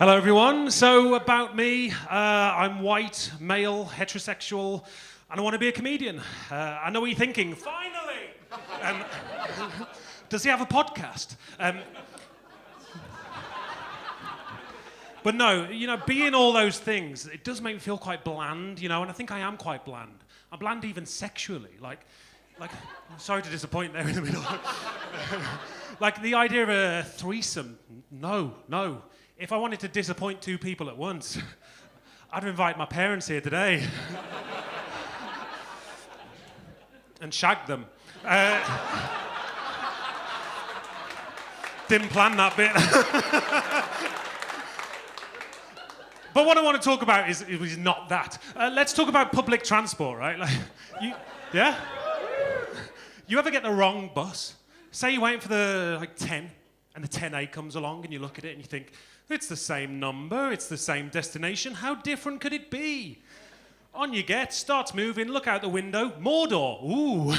Hello, everyone. So, about me, I'm white, male, heterosexual, and I want to be a comedian. I know what you're thinking. Finally! Does he have a podcast? But no, being all those things, it does make me feel quite bland, and I think I am quite bland. I'm bland even sexually. Like, I'm sorry to disappoint there in the middle. Like, the idea of a threesome, no. If I wanted to disappoint two people at once, I'd invite my parents here today. And shag them. Didn't plan that bit. But what I want to talk about is not that. Let's talk about public transport, right? Yeah? You ever get the wrong bus? Say you're waiting for the 10, and the 10A comes along, and you look at it and you think, it's the same number, it's the same destination, how different could it be? On you get, starts moving, look out the window, Mordor, ooh.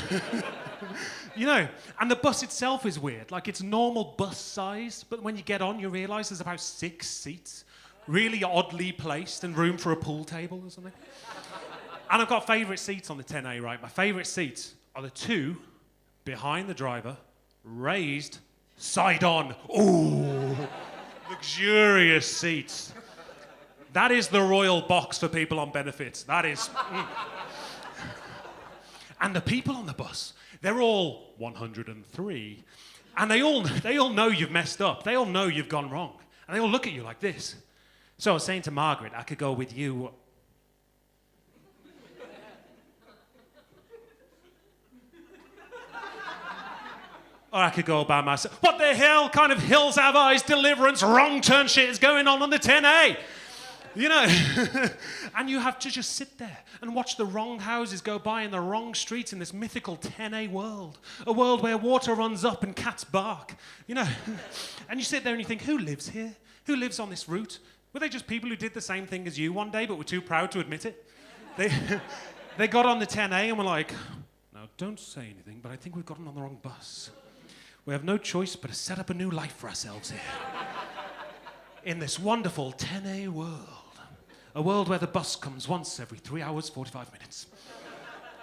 And the bus itself is weird, like it's normal bus size, but when you get on, you realise there's about 6 seats, really oddly placed, and room for a pool table or something. And I've got favourite seats on the 10A, right? My favourite seats are the 2 behind the driver, raised, side on, ooh. Luxurious seats. That is the royal box for people on benefits. That is. And the people on the bus, they're all 103. And they all know you've messed up. They all know you've gone wrong. And they all look at you like this. So I was saying to Margaret, I could go with you. Or I could go by myself. What the hell kind of hills have eyes, deliverance, wrong turn shit is going on the 10A? And you have to just sit there and watch the wrong houses go by in the wrong streets in this mythical 10A world. A world where water runs up and cats bark. And you sit there and you think, who lives here? Who lives on this route? Were they just people who did the same thing as you one day but were too proud to admit it? They got on the 10A and were like, now don't say anything, but I think we've gotten on the wrong bus. We have no choice but to set up a new life for ourselves here. In this wonderful 10A world. A world where the bus comes once every 3 hours, 45 minutes.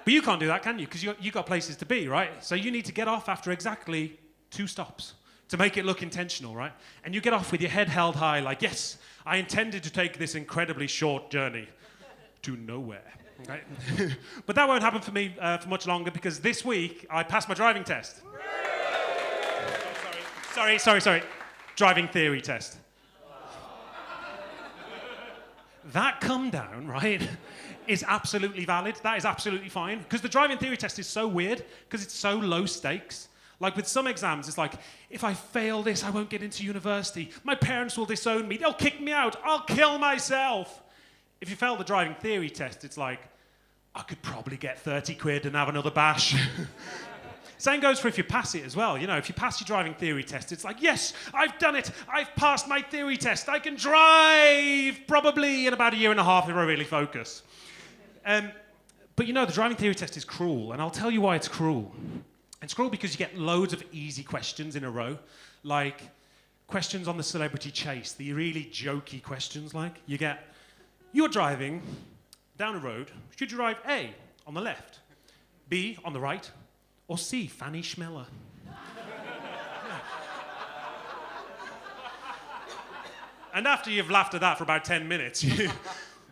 But you can't do that, can you? Because you got places to be, right? So you need to get off after exactly 2 stops to make it look intentional, right? And you get off with your head held high like, yes, I intended to take this incredibly short journey to nowhere. Okay? But that won't happen for me for much longer because this week I passed my driving test. Sorry. Driving theory test. That come down, right, is absolutely valid. That is absolutely fine. Because the driving theory test is so weird, because it's so low stakes. Like with some exams, it's like, if I fail this, I won't get into university. My parents will disown me. They'll kick me out. I'll kill myself. If you fail the driving theory test, it's like, I could probably get 30 quid and have another bash. Same goes for if you pass it as well. If you pass your driving theory test, it's like, yes, I've done it. I've passed my theory test. I can drive probably in about 1.5 years if I really focus. But the driving theory test is cruel, and I'll tell you why it's cruel. It's cruel because you get loads of easy questions in a row, like questions on the celebrity chase, the really jokey questions like, you're driving down a road, should you drive A, on the left, B, on the right, or C, Fanny Schmeller. And after you've laughed at that for about 10 minutes,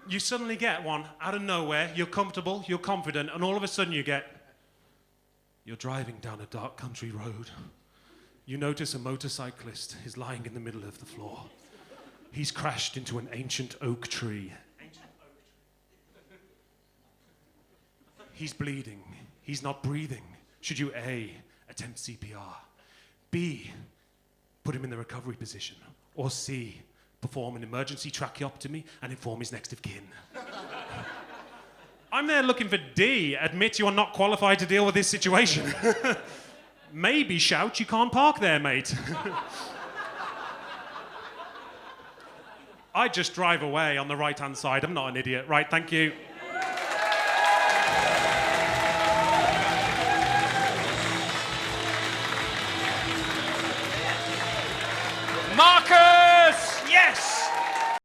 you suddenly get one out of nowhere, you're comfortable, you're confident, and all of a sudden you're driving down a dark country road. You notice a motorcyclist is lying in the middle of the floor. He's crashed into an ancient oak tree. He's bleeding. He's not breathing. Should you A, attempt CPR, B, put him in the recovery position, or C, perform an emergency tracheotomy and inform his next of kin? I'm there looking for D, admit you are not qualified to deal with this situation. Maybe shout, you can't park there, mate. I just drive away on the right-hand side. I'm not an idiot. Right, thank you. Marcus! Yes!